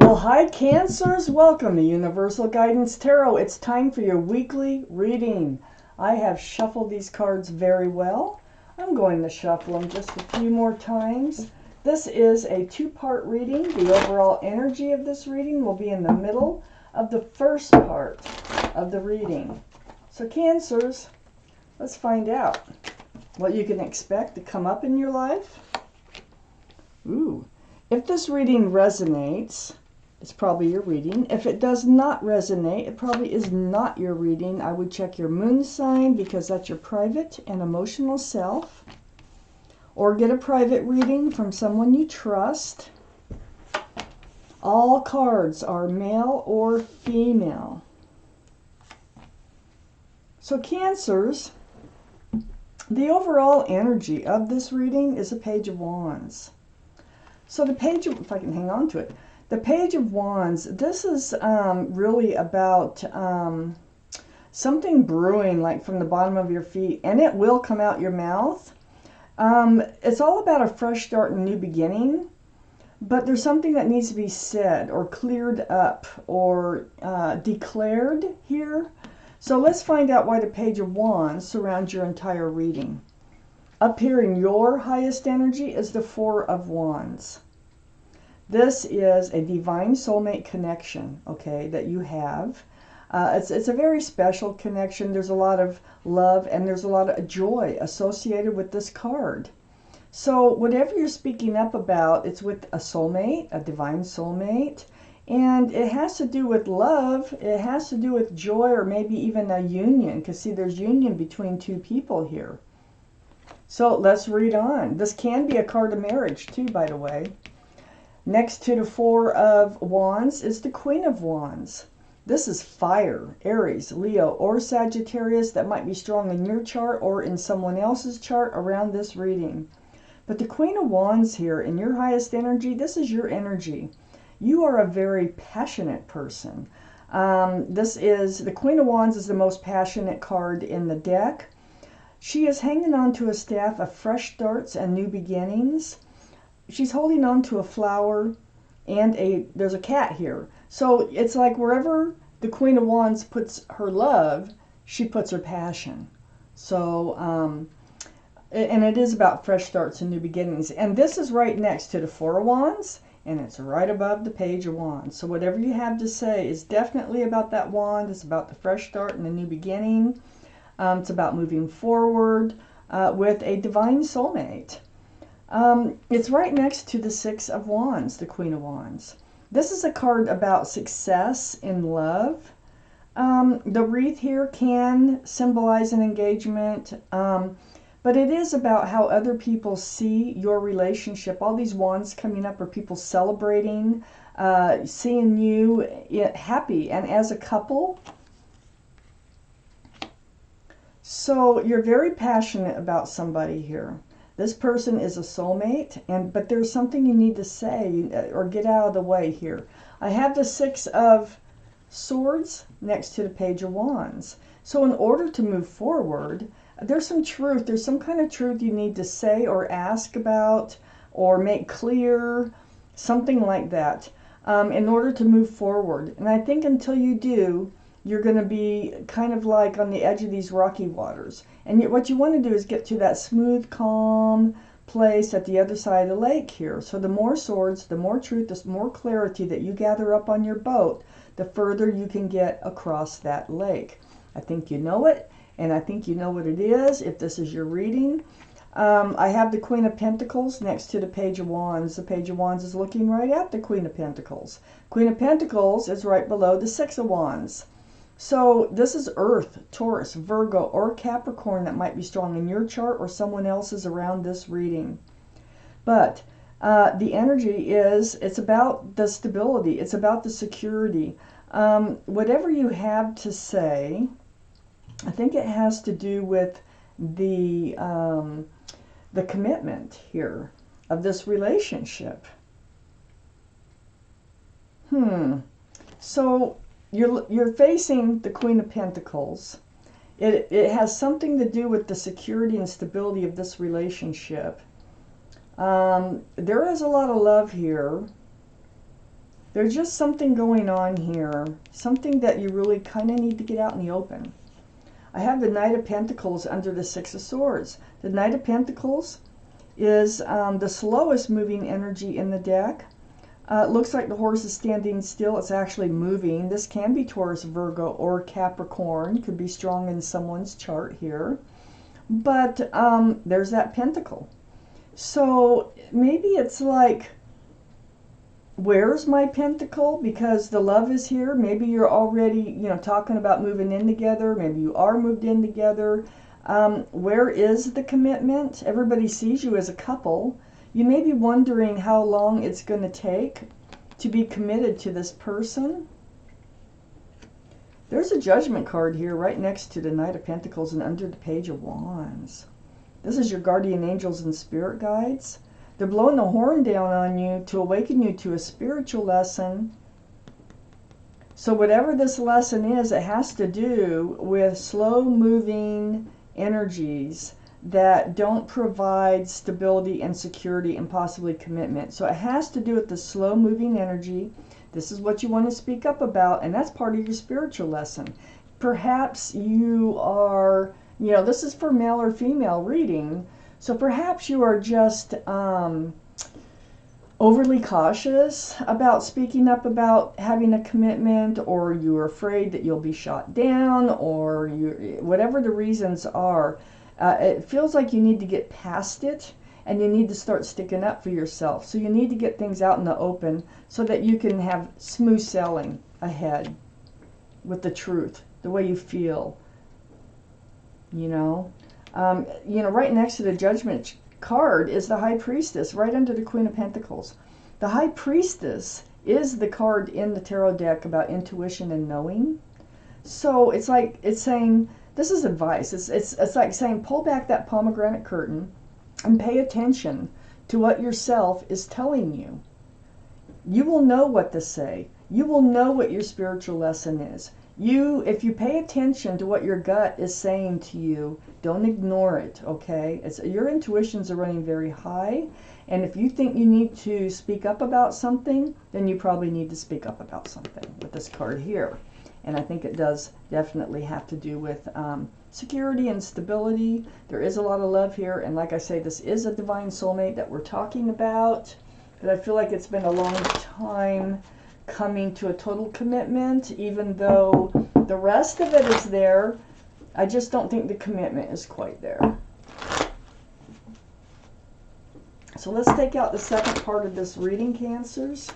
Well, hi Cancers, welcome to Universal Guidance Tarot. It's time for your weekly reading. I have shuffled these cards very well. I'm going to shuffle them just a few more times. This is a two-part reading. The overall energy of this reading will be in the middle of the first part of the reading. So Cancers, let's find out what you can expect to come up in your life. Ooh. If this reading resonates, it's probably your reading. If it does not resonate, it probably is not your reading. I would check your moon sign because that's your private and emotional self. Or get a private reading from someone you trust. All cards are male or female. So Cancers, the overall energy of this reading is a Page of Wands. So the page, if I can hang on to it, the Page of Wands, this is really about something brewing like from the bottom of your feet, and it will come out your mouth. It's all about a fresh start and new beginning, but there's something that needs to be said or cleared up or declared here. So let's find out why the Page of Wands surrounds your entire reading. Up here in your highest energy is the Four of Wands. This is a divine soulmate connection, okay, that you have. It's a very special connection. There's a lot of love and there's a lot of joy associated with this card. So whatever you're speaking up about, it's with a soulmate, a divine soulmate, and it has to do with love. It has to do with joy or maybe even a union, because see, there's union between two people here. So let's read on. This can be a card of marriage too, by the way. Next to the Four of Wands is the Queen of Wands. This is fire, Aries, Leo, or Sagittarius that might be strong in your chart or in someone else's chart around this reading. But the Queen of Wands here, in your highest energy, this is your energy. You are a very passionate person. The Queen of Wands is the most passionate card in the deck. She is hanging on to a staff of fresh starts and new beginnings. She's holding on to a flower and there's a cat here. So it's like wherever the Queen of Wands puts her love, she puts her passion. So, and it is about fresh starts and new beginnings. And this is right next to the Four of Wands, and it's right above the Page of Wands. So whatever you have to say is definitely about that wand. It's about the fresh start and the new beginning. It's about moving forward with a divine soulmate. It's right next to the Six of Wands, the Queen of Wands. This is a card about success in love. The wreath here can symbolize an engagement, but it is about how other people see your relationship. All these wands coming up are people celebrating, seeing you happy and as a couple. So you're very passionate about somebody here. This person is a soulmate, but there's something you need to say or get out of the way here. I have the Six of Swords next to the Page of Wands. So in order to move forward, there's some truth. There's some kind of truth you need to say or ask about or make clear, something like that, in order to move forward. And I think until you do, you're going to be kind of like on the edge of these rocky waters. And what you want to do is get to that smooth, calm place at the other side of the lake here. So the more swords, the more truth, the more clarity that you gather up on your boat, the further you can get across that lake. I think you know it, and I think you know what it is if this is your reading. I have the Queen of Pentacles next to the Page of Wands. The Page of Wands is looking right at the Queen of Pentacles. Queen of Pentacles is right below the Six of Wands. So this is Earth, Taurus, Virgo, or Capricorn that might be strong in your chart or someone else's around this reading. But the energy it's about the stability. It's about the security. Whatever you have to say, I think it has to do with the commitment here of this relationship. So you're facing the Queen of Pentacles. It has something to do with the security and stability of this relationship. There is a lot of love here. There's just something going on here, something that you really kind of need to get out in the open. I have the Knight of Pentacles under the Six of Swords. The Knight of Pentacles is the slowest moving energy in the deck. It looks like the horse is standing still. It's actually moving. This can be Taurus, Virgo, or Capricorn. Could be strong in someone's chart here. But there's that pentacle. So maybe it's like, where's my pentacle? Because the love is here. Maybe you're already, you know, talking about moving in together. Maybe you are moved in together. Where is the commitment? Everybody sees you as a couple. You may be wondering how long it's going to take to be committed to this person. There's a Judgment card here right next to the Knight of Pentacles and under the Page of Wands. This is your guardian angels and spirit guides. They're blowing the horn down on you to awaken you to a spiritual lesson. So whatever this lesson is, it has to do with slow-moving energies that don't provide stability and security and possibly commitment. So it has to do with the slow-moving energy. This is what you want to speak up about, and that's part of your spiritual lesson. Perhaps you are, you know, this is for male or female reading, so perhaps you are just overly cautious about speaking up about having a commitment, or you're afraid that you'll be shot down, or you, whatever the reasons are. It feels like you need to get past it, and you need to start sticking up for yourself. So you need to get things out in the open so that you can have smooth sailing ahead with the truth, the way you feel, you know. Right next to the Judgment card is the High Priestess, right under the Queen of Pentacles. The High Priestess is the card in the tarot deck about intuition and knowing. So it's like, it's saying, this is advice. It's like saying, pull back that pomegranate curtain and pay attention to what yourself is telling you. You will know what to say. You will know what your spiritual lesson is. If you pay attention to what your gut is saying to you, don't ignore it, okay? Your intuitions are running very high, and if you think you need to speak up about something, then you probably need to speak up about something with this card here. And I think it does definitely have to do with security and stability. There is a lot of love here, and like I say, this is a divine soulmate that we're talking about, but I feel like it's been a long time coming to a total commitment, even though the rest of it is there. I just don't think the commitment is quite there. So let's take out the second part of this reading, Cancers,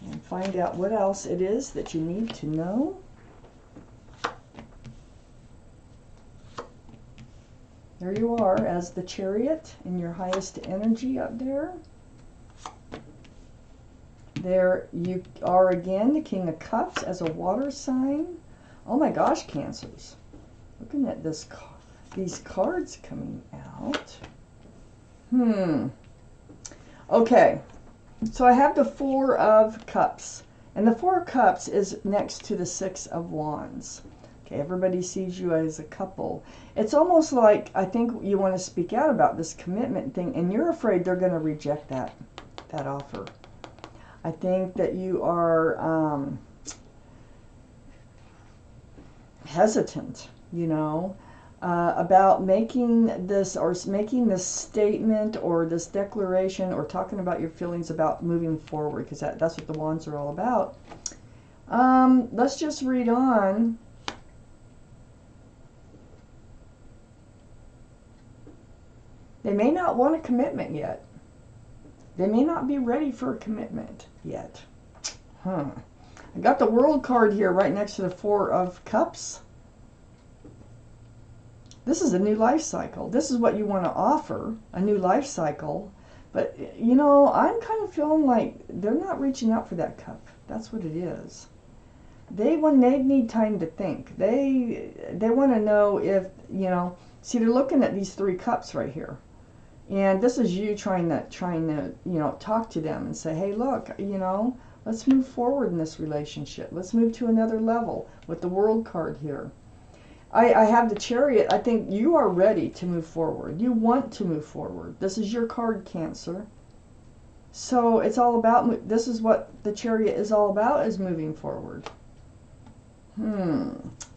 and find out what else it is that you need to know. There you are as the Chariot in your highest energy up there. There you are again, the King of Cups as a water sign. Oh my gosh, Cancers. Looking at these cards coming out. Okay, so I have the Four of Cups. And the Four of Cups is next to the Six of Wands. Okay, everybody sees you as a couple. It's almost like, I think you want to speak out about this commitment thing, and you're afraid they're going to reject that offer. I think that you are hesitant, you know, about making this statement or this declaration or talking about your feelings about moving forward, because that's what the Wands are all about. Let's just read on. They may not want a commitment yet. They may not be ready for a commitment yet. I got the World card here right next to the Four of Cups. This is a new life cycle. This is what you want to offer, a new life cycle. But, you know, I'm kind of feeling like they're not reaching out for that cup. That's what it is. They need time to think. They want to know if, you know, see, they're looking at these three cups right here. And this is you trying to, you know, talk to them and say, hey, look, you know, let's move forward in this relationship. Let's move to another level with the World card here. I have the Chariot. I think you are ready to move forward. You want to move forward. This is your card, Cancer. So it's all about, this is what the Chariot is all about, is moving forward.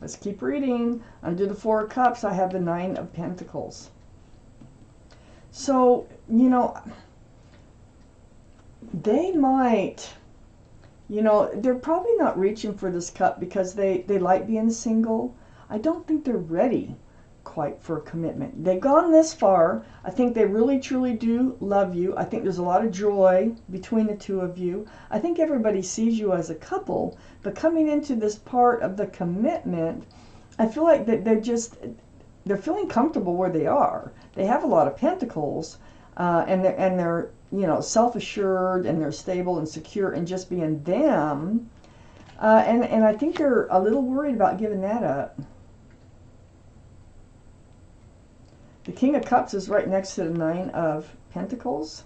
Let's keep reading. Under the Four of Cups, I have the Nine of Pentacles. So, you know, they might, you know, they're probably not reaching for this cup because they like being single. I don't think they're ready quite for a commitment. They've gone this far. I think they really truly do love you. I think there's a lot of joy between the two of you. I think everybody sees you as a couple, but coming into this part of the commitment, I feel like that they're feeling comfortable where they are. They have a lot of pentacles, and they're you know, self-assured, and they're stable and secure and just being them. And I think they're a little worried about giving that up. The King of Cups is right next to the Nine of Pentacles.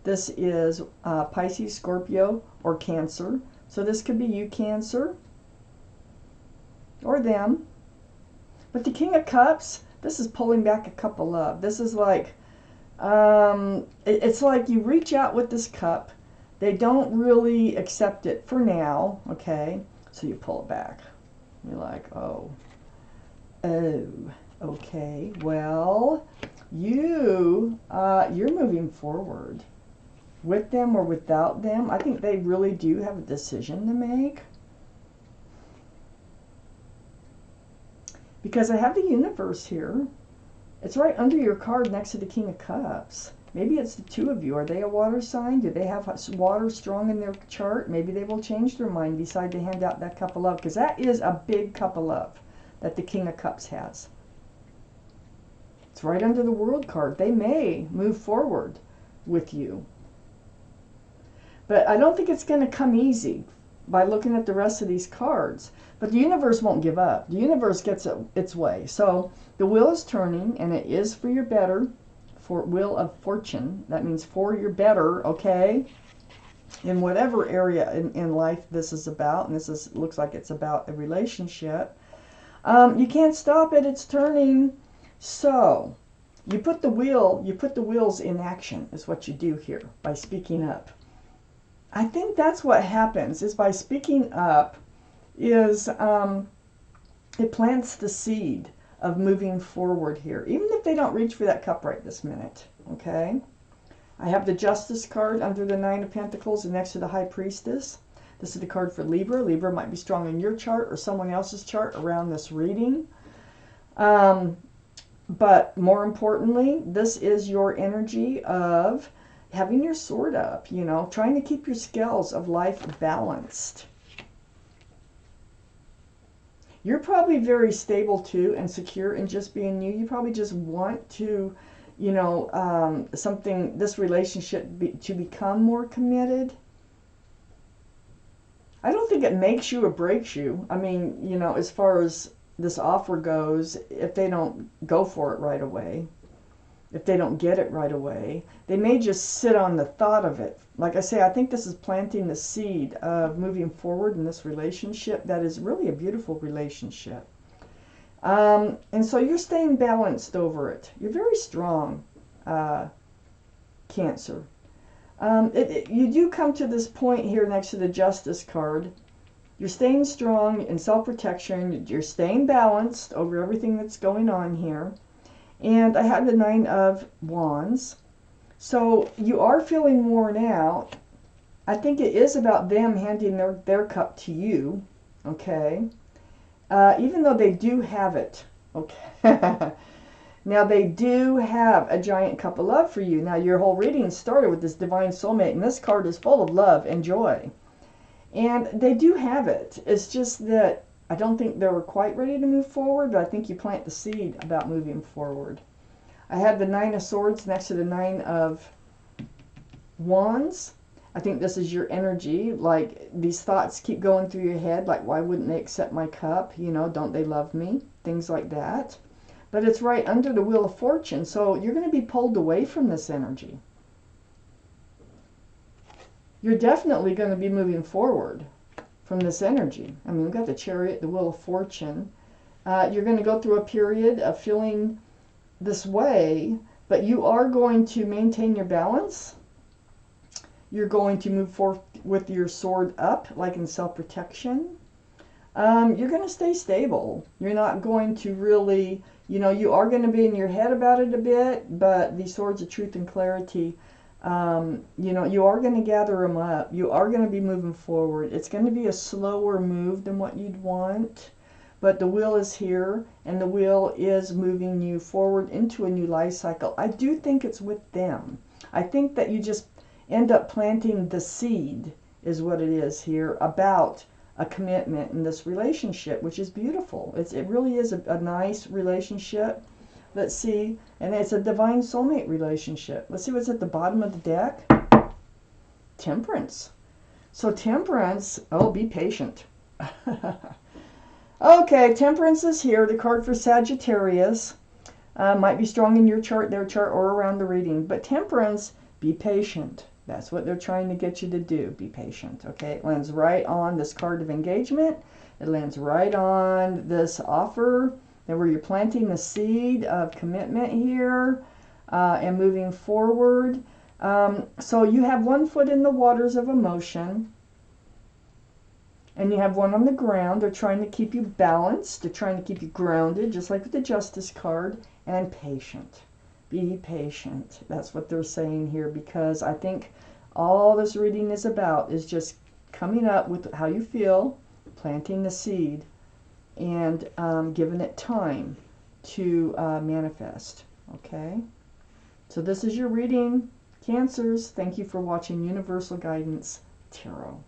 This is Pisces, Scorpio, or Cancer. So this could be you, Cancer, or them. But the King of Cups, this is pulling back a cup of love. This is like, it's like you reach out with this cup. They don't really accept it for now, okay? So you pull it back. You're like, oh, okay, well, you're moving forward with them or without them. I think they really do have a decision to make. Because I have the Universe here. It's right under your card next to the King of Cups. Maybe it's the two of you. Are they a water sign? Do they have water strong in their chart? Maybe they will change their mind, decide to hand out that cup of love. Because that is a big cup of love that the King of Cups has. It's right under the World card. They may move forward with you. But I don't think it's going to come easy by looking at the rest of these cards. But the Universe won't give up. The Universe gets its way. So the wheel is turning, and it is for your better. For Wheel of Fortune. That means for your better, okay? In whatever area in life this is about. And this looks like it's about a relationship. You can't stop it. It's turning. So you put the wheels in action is what you do here by speaking up. I think that's what happens, is by speaking up, is it plants the seed of moving forward here, even if they don't reach for that cup right this minute, okay? I have the Justice card under the Nine of Pentacles and next to the High Priestess. This is the card for Libra. Libra might be strong in your chart or someone else's chart around this reading. But more importantly, this is your energy of having your sword up, you know, trying to keep your scales of life balanced. You're probably very stable too and secure in just being you. You probably just want to, you know, this relationship to become more committed. I don't think it makes you or breaks you. I mean, you know, as far as this offer goes, if they don't go for it right away, if they don't get it right away, they may just sit on the thought of it. Like I say, I think this is planting the seed of moving forward in this relationship that is really a beautiful relationship. And so you're staying balanced over it. You're very strong, Cancer. You do come to this point here next to the Justice card. You're staying strong in self-protection. You're staying balanced over everything that's going on here. And I have the Nine of Wands. So you are feeling worn out. I think it is about them handing their cup to you. Okay. Even though they do have it. Okay. Now they do have a giant cup of love for you. Now your whole reading started with this divine soulmate. And this card is full of love and joy. And they do have it. It's just that I don't think they were quite ready to move forward, but I think you plant the seed about moving forward. I have the Nine of Swords next to the Nine of Wands. I think this is your energy. Like, these thoughts keep going through your head, like, why wouldn't they accept my cup? You know, don't they love me? Things like that. But it's right under the Wheel of Fortune, so you're going to be pulled away from this energy. You're definitely going to be moving forward from this energy. I mean, we've got the Chariot, the Wheel of Fortune. You're going to go through a period of feeling this way, but you are going to maintain your balance. You're going to move forth with your sword up, like in self-protection. You're going to stay stable. You're not going to really, you are going to be in your head about it a bit, but the swords of truth and clarity, you are going to gather them up. You are going to be moving forward. It's going to be a slower move than what you'd want, but the wheel is here, and the wheel is moving you forward into a new life cycle. I do think it's with them. I think that you just end up planting the seed, is what it is here, about a commitment in this relationship, which is beautiful. It really is a nice relationship. Let's see, and it's a divine soulmate relationship. Let's see what's at the bottom of the deck. Temperance. So Temperance, oh, be patient. Okay, Temperance is here, the card for Sagittarius. Might be strong in your chart, their chart, or around the reading. But Temperance, be patient. That's what they're trying to get you to do. Be patient, okay? It lands right on this card of engagement. It lands right on this offer, and where you're planting the seed of commitment here and moving forward. So you have one foot in the waters of emotion, and you have one on the ground. They're trying to keep you balanced. They're trying to keep you grounded, just like with the Justice card, and patient. Be patient. That's what they're saying here, because I think all this reading is about is just coming up with how you feel, planting the seed, and giving it time to manifest. Okay? So this is your reading, Cancers. Thank you for watching Universal Guidance Tarot.